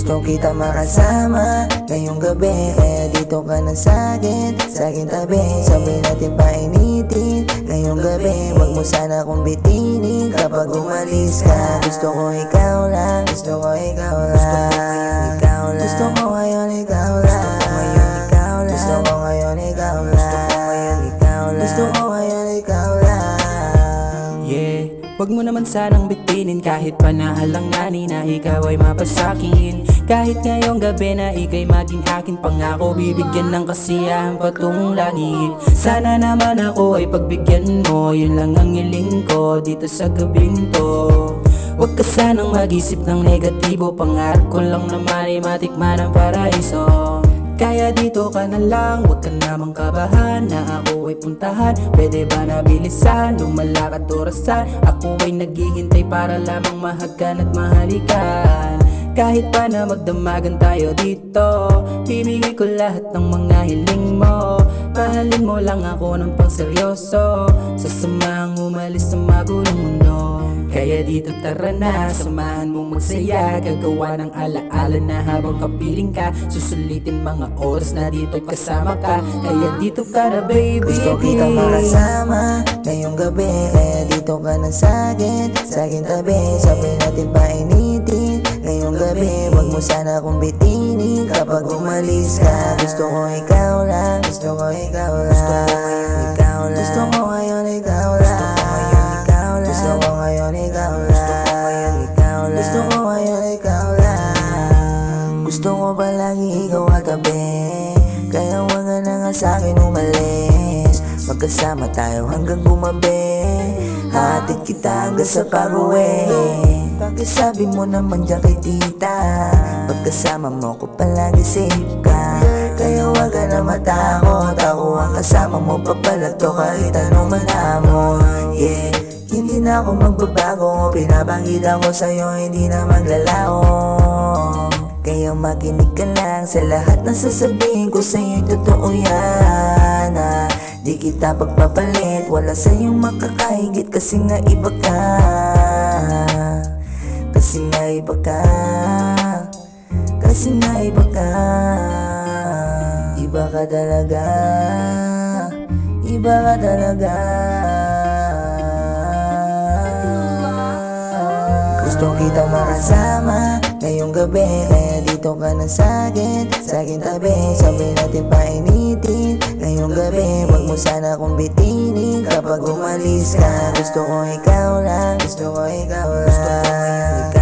Gusto kita makasama ngayong gabi, kaya dito ka na sa'kin tabi. Sabay natin painitin ngayong gabi, wag mo sana akong bitinin kapag umalis ka. Gusto ko ikaw lang, gusto ko ikaw lang, gusto ko ngayon ikaw lang, gusto ko ngayon ikaw lang, gusto ko ngayon ikaw lang. Yeah, wag mo naman sanang bitinin kahit pa nahalanganin na ikaw ay mapasakin. Kahit ngayong gabi na ika'y maging akin, pangako bibigyan ng kasiyahan patungong langit. Sana naman ako ay pagbigyan mo, yun lang ang hiling ko dito sa gabing to. Huwag ka sanang mag-isip ng negatibo, pangarap ko lang naman ay matikman ang paraiso. Kaya dito ka na lang, huwag ka namang kabahan na ako ay puntahan. Pwede ba na bilisan, lumalakad orasan? Ako ay naghihintay para lamang mahagkan at mahalikan. Kahit pa na magdamagan tayo dito, bibigay ko lahat ng mga hiling mo. Mahalin mo lang ako ng pangseryoso, sasamahang umalis sa magulong mundo. Kaya dito tara na, samahan mong magsaya, gagawa ng alaala na habang kapiling ka. Susulitin mga oras na dito kasama ka, kaya dito ka na baby. Gusto kita makasama ngayong gabi, kaya dito ka na sa'kin tabi. Sabay natin painitin ngayong gabi, wag mo sana akong bitinin kapag umalis ka. Gusto ko ikaw lang, gusto ko ikaw lang, gusto ko ngayon ikaw lang, gusto ko ngayon ikaw lang, gusto ko ngayon ikaw lang. Gusto ko palagi ikaw katabi, kaya wag ka na nga sa'kin umalis. Magkasama tayo hanggang gumabi, hatid kita hanggang sa pag-uwi. Pagkasabi mo naman dyan kay tita, pagkasama mo ko palagi safe ka. Kaya wag ka na matakot, ako ang kasama mo papalagto kahit anong manamon. Yeah, hindi na ako magbabago, pinapakita ko sa'yo hindi na maglalaho. Kaya makinig ka lang sa lahat na sasabihin ko sa'yo'y totoo yan. Di kita pagpapalit, wala sa'yong makakahigit kasi nga iba ka. Kasi nga iba ka, kasi nga iba ka. Iba ka talaga, iba ka talaga. Gusto kita makasama ngayong gabi, kaya dito ka na sa'kin tabi. Sabay natin painitin ngayong gabi, wag mo sana akong bitinin kapag umalis ka. Gusto ko ikaw lang, gusto ko ikaw lang,